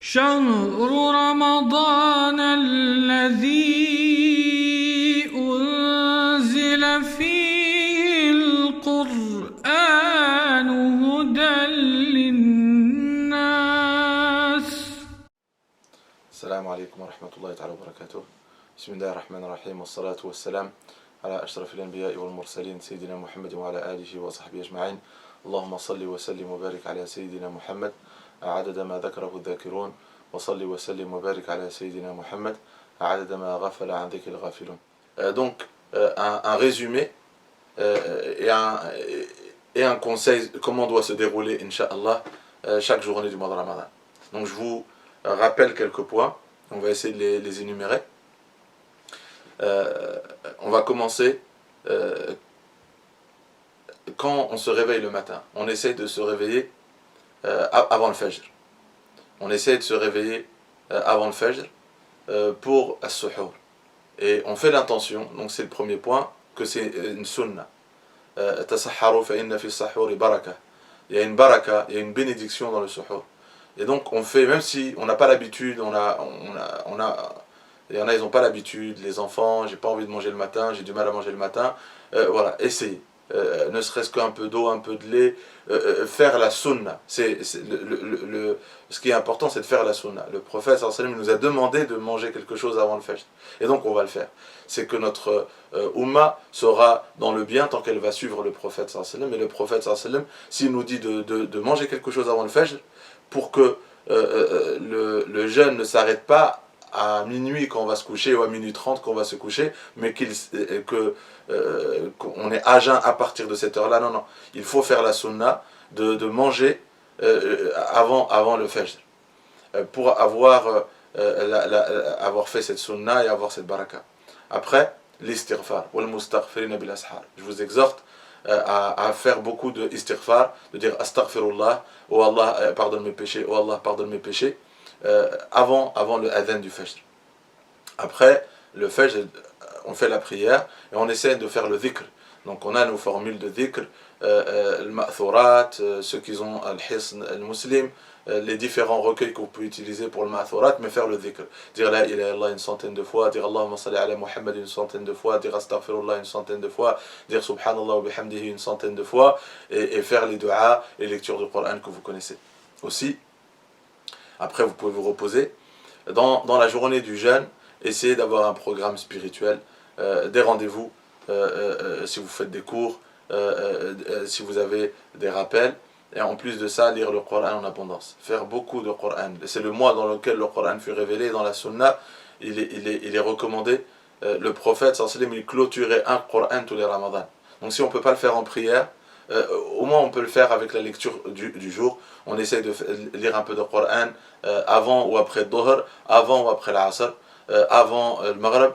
شهر رمضان الذي أنزل فيه القرآن هدى للناس. السلام عليكم ورحمة الله تعالى وبركاته. بسم الله الرحمن الرحيم، والصلاة والسلام على أشرف الأنبياء والمرسلين سيدنا محمد وعلى آله وصحبه أجمعين. اللهم صل وسلم وبارك على سيدنا محمد عدد ما ذكره الذاكرون، وصل وسلم وبارك على سيدنا محمد عدد ما غفل عن ذكر الغافلون. Un résumé et un conseil comment doit se dérouler, Inch'Allah, chaque journée du mois de Ramadan. Donc je vous rappelle quelques points, on va essayer de les énumérer. On va commencer quand on se réveille le matin. On essaie de se réveiller avant le Fajr. On essaie de se réveiller avant le Fajr pour as-suhour. Et on fait l'intention, donc c'est le premier point, que c'est une sunna. Tasahharu fa inna fi as-sahuri baraka. Il y a une baraka, il y a une bénédiction dans le suhour. Et donc on fait, même si on n'a pas l'habitude, il y en a, ils n'ont pas l'habitude, les enfants, j'ai pas envie de manger le matin, j'ai du mal à manger le matin, voilà, essayez. Ne serait-ce qu'un peu d'eau, un peu de lait, faire la sunna. Ce qui est important, c'est de faire la sunna. Le prophète sallallahu alayhi wa sallam nous a demandé de manger quelque chose avant le fajr. Et donc on va le faire. C'est que notre Ummah sera dans le bien tant qu'elle va suivre le prophète sallallahu alayhi wa sallam. Et le prophète sallallahu alayhi wa sallam, s'il nous dit de manger quelque chose avant le fajr, pour que le jeûne ne s'arrête pas à minuit quand on va se coucher, ou à minuit 30 quand on va se coucher, mais qu'on est à jeun à partir de cette heure-là. Non, il faut faire la sunna de manger avant le fajr, pour avoir fait cette sunna et avoir cette baraka. Après, l'istighfar, wal mustaghfirina bil ashar. Je vous exhorte à faire beaucoup de istighfar, de dire astaghfirullah, oh Allah, pardonne mes péchés, oh Allah, pardonne mes péchés, avant le adhan du fajr. Après le fajr, on fait la prière et on essaie de faire le dhikr. Donc on a nos formules de dhikr, le ma'thurat, ceux qui ont al-hisn, al-muslim, les différents recueils que vous pouvez utiliser pour le ma'thurat, mais faire le dhikr. Dire la ilaha illallah une centaine de fois, dire Allahumma salli ala Muhammad une centaine de fois, dire astaghfirullah une centaine de fois, dire subhanallah wa bihamdihi une centaine de fois, et faire les du'as et lectures du Coran que vous connaissez. Aussi, après vous pouvez vous reposer. Dans la journée du jeûne, essayez d'avoir un programme spirituel, des rendez-vous, si vous faites des cours, si vous avez des rappels, et en plus de ça, lire le Coran en abondance. Faire beaucoup de Coran. C'est le mois dans lequel le Coran fut révélé. Dans la Sunna, il est recommandé. Le prophète, sallallahu alayhi wa sallam, il clôturait un Coran tous les Ramadans. Donc si on ne peut pas le faire en prière, au moins on peut le faire avec la lecture du jour. On essaye de lire un peu de Coran avant ou après le Dhuhr, avant ou après l'Asr, avant le Maghrib,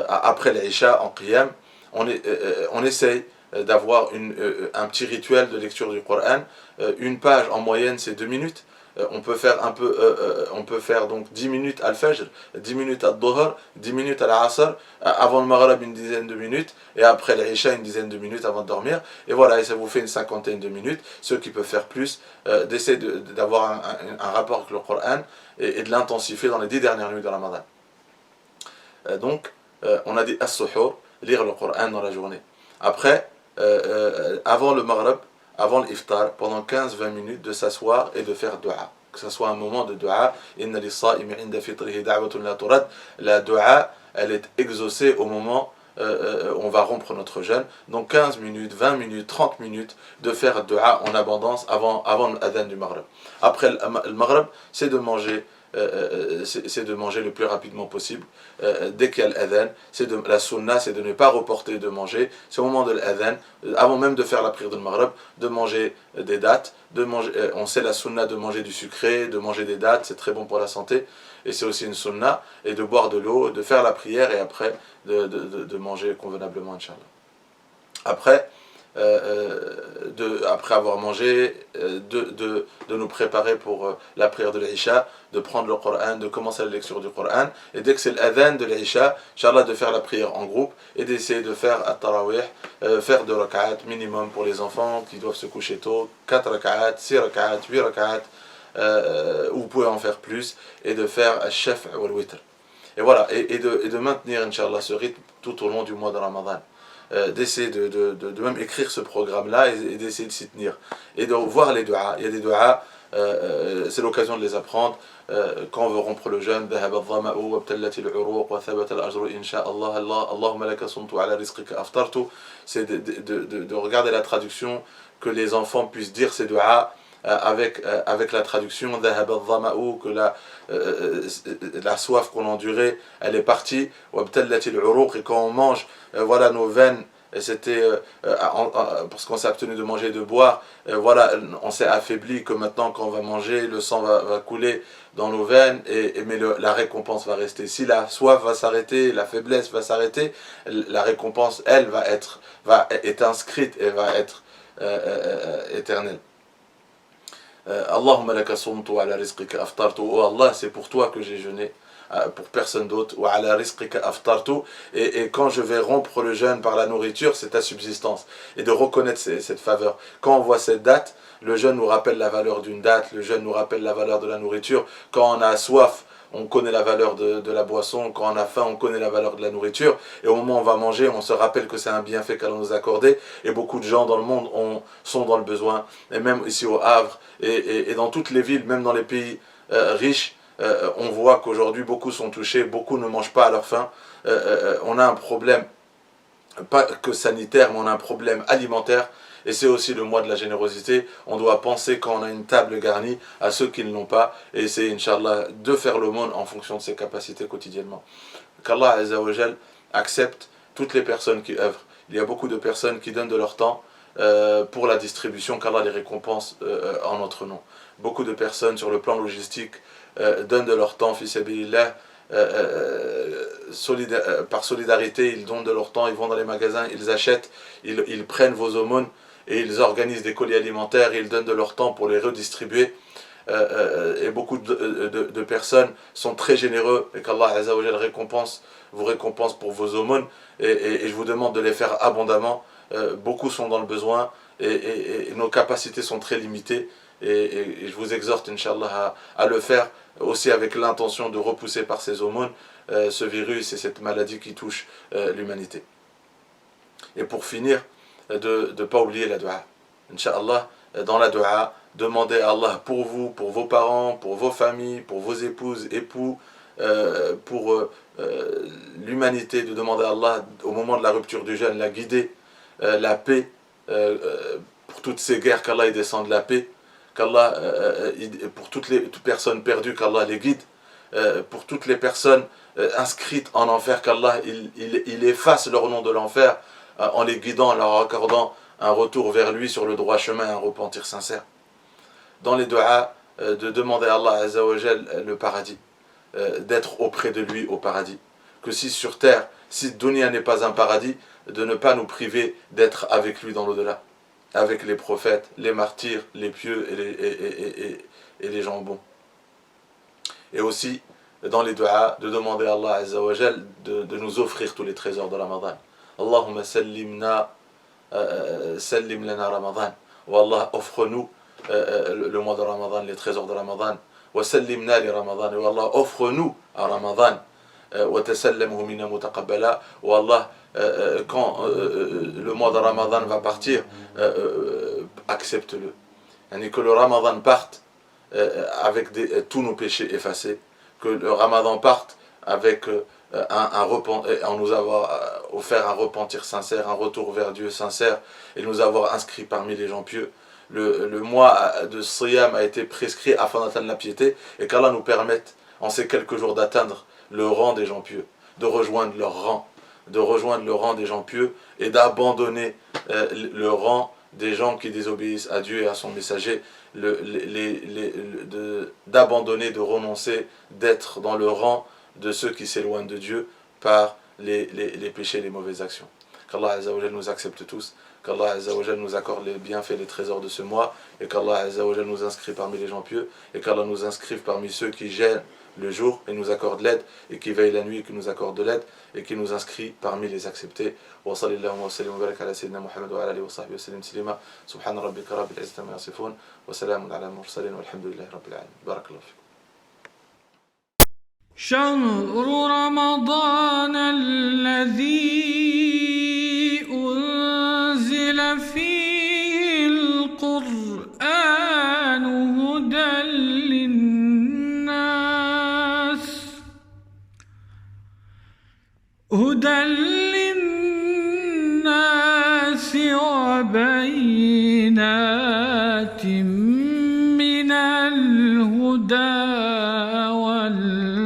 après l'Isha en Qiyam. On essaye d'avoir un petit rituel de lecture du Coran. Une page en moyenne c'est 2 minutes. On peut faire donc 10 minutes à al-Fajr, 10 minutes à al-Dhuhr, 10 minutes à l'Asr, avant le Maghrib une dizaine de minutes, et après l'Isha une dizaine de minutes avant de dormir. Et voilà, et ça vous fait une cinquantaine de minutes. Ceux qui peuvent faire plus, d'essayer d'avoir un rapport avec le Coran et de l'intensifier dans les 10 dernières nuits de Ramadan. Donc, on a dit as-suhour, lire le Coran dans la journée. Après, avant le Maghrib, avant l'iftar, pendant 15-20 minutes, de s'asseoir et de faire dua. Que ce soit un moment de dua. Inna lis-sa'imi 'inda fitrihi da'watun la turad. La dua, elle est exaucée au moment où on va rompre notre jeûne. Donc 15 minutes, 20 minutes, 30 minutes de faire dua en abondance avant l'adhan du Maghrib. Après le Maghrib, c'est de manger le plus rapidement possible. Dès qu'il y a l'adhan, la sunna, c'est de ne pas reporter de manger. C'est au moment de l'adhan, avant même de faire la prière de Maghrib, de manger des dattes. On sait la sunna de manger du sucré, de manger des dattes, c'est très bon pour la santé. Et c'est aussi une sunna. Et de boire de l'eau, de faire la prière et après de manger convenablement, Inch'Allah. Après, après avoir mangé, de nous préparer pour la prière de l'Isha, de prendre le Coran, de commencer la lecture du Coran, et dès que c'est l'adhan de l'Isha, Inch'Allah, de faire la prière en groupe et d'essayer de faire at-tarawih, faire 2 rak'at minimum pour les enfants qui doivent se coucher tôt, 4 rak'at, 6 rak'at, 8 rak'at, vous pouvez en faire plus, et de faire al-shaf' ou al-witr. Et voilà, et de maintenir, Inch'Allah, ce rythme tout au long du mois de Ramadan. D'essayer de même écrire ce programme-là et d'essayer de s'y tenir. Et de voir les du'as. Il y a des du'as, c'est l'occasion de les apprendre. Quand on veut rompre le jeûne, c'est de regarder la traduction, que les enfants puissent dire ces du'as avec la traduction, que la soif qu'on endurait, elle est partie, et quand on mange, voilà nos veines, et c'était parce qu'on s'est abstenu de manger et de boire, voilà, on s'est affaibli, que maintenant quand on va manger, le sang va couler dans nos veines, mais la récompense va rester. Si la soif va s'arrêter, la faiblesse va s'arrêter, la récompense, elle, est inscrite et va être éternelle. Allahumma laka sumtu wa ala rizqika aftartu. Oh Allah, c'est pour toi que j'ai jeûné, pour personne d'autre. Wa ala rizqika aftartu. Et quand je vais rompre le jeûne par la nourriture, c'est ta subsistance. Et de reconnaître cette faveur. Quand on voit cette date, le jeûne nous rappelle la valeur d'une date, le jeûne nous rappelle la valeur de la nourriture. Quand on a soif, on connaît la valeur de la boisson. Quand on a faim, on connaît la valeur de la nourriture. Et au moment où on va manger, on se rappelle que c'est un bienfait qu'Allah nous a accordé. Et beaucoup de gens dans le monde sont dans le besoin. Et même ici au Havre, et dans toutes les villes, même dans les pays riches, on voit qu'aujourd'hui beaucoup sont touchés, beaucoup ne mangent pas à leur faim. On a un problème, pas que sanitaire, mais on a un problème alimentaire. Et c'est aussi le mois de la générosité. On doit penser, quand on a une table garnie, à ceux qui ne l'ont pas, et essayer, Inch'Allah, de faire l'aumône en fonction de ses capacités quotidiennement. Qu'Allah Azza wa Jal accepte toutes les personnes qui œuvrent. Il y a beaucoup de personnes qui donnent de leur temps pour la distribution, qu'Allah les récompense en notre nom. Beaucoup de personnes sur le plan logistique donnent de leur temps, fi sabilillah, par solidarité, ils donnent de leur temps, ils vont dans les magasins, ils achètent, ils prennent vos aumônes et ils organisent des colis alimentaires, ils donnent de leur temps pour les redistribuer. Et beaucoup de personnes sont très généreux, et qu'Allah Azza wa Jal vous récompense pour vos aumônes, et je vous demande de les faire abondamment. Beaucoup sont dans le besoin, et nos capacités sont très limitées, et je vous exhorte, Inch'Allah, à le faire aussi avec l'intention de repousser par ces aumônes ce virus et cette maladie qui touche l'humanité. Et pour finir, de ne pas oublier la dua. Inch'Allah, dans la dua, demandez à Allah pour vous, pour vos parents, pour vos familles, pour vos épouses, époux, pour l'humanité, de demander à Allah, au moment de la rupture du jeûne, la guider, la paix, pour toutes ces guerres, qu'Allah descende la paix, qu'Allah, pour toutes personnes perdues, qu'Allah les guide, pour toutes les personnes inscrites en enfer, qu'Allah il efface leur nom de l'enfer, en les guidant, en leur accordant un retour vers lui sur le droit chemin, un repentir sincère. Dans les du'as, de demander à Allah Azza wa Jal le paradis, d'être auprès de lui au paradis. Que si sur terre, si dunya n'est pas un paradis, de ne pas nous priver d'être avec lui dans l'au-delà, avec les prophètes, les martyrs, les pieux et les gens bons. Et aussi, dans les du'as, de demander à Allah Azza wa Jal de nous offrir tous les trésors de Ramadan. Allahumma sallim lana Ramadan. Wa Allah, offre-nous le mois de Ramadan, les trésors de Ramadan. Wa sallimna li Ramadan. Wa Allah, offre-nous à Ramadan. Wa tasallamhu minna mutaqabbala. Wa Allah, quand le mois de Ramadan va partir, accepte-le. Et que le Ramadan parte avec tous nos péchés effacés. Que le Ramadan parte avec en nous avoir offert un repentir sincère, un retour vers Dieu sincère, et nous avoir inscrits parmi les gens pieux. Le mois de Siyam a été prescrit afin d'atteindre la piété, et qu'Allah nous permette en ces quelques jours d'atteindre le rang des gens pieux, de rejoindre leur rang, des gens pieux, et d'abandonner le rang des gens qui désobéissent à Dieu et à son messager, d'abandonner, de renoncer, d'être dans le rang de ceux qui s'éloignent de Dieu par les péchés et les mauvaises actions. Qu'Allah Azza wa Jalla nous accepte tous, qu'Allah Azza wa Jal nous accorde les bienfaits et les trésors de ce mois, et qu'Allah Azza wa Jal nous inscrit parmi les gens pieux, et qu'Allah nous inscrive parmi ceux qui gênent le jour et nous accorde l'aide, et qui veille la nuit et qui nous accorde de l'aide, et qui nous inscrit parmi les acceptés. Wa sallallahu wa sallam wa barak ala sayyidina Muhammad wa ala alihi wa sahbihi wa sallam taslima. Subhana rabbika rabbil izzati amma yasifun wa salamun ala al-mursalin walhamdulillahi rabbil alamin. Barakallahu fikum. شهر رمضان الذي أنزل فيه القرآن هدى للناس وبينات من الهدى والفرقان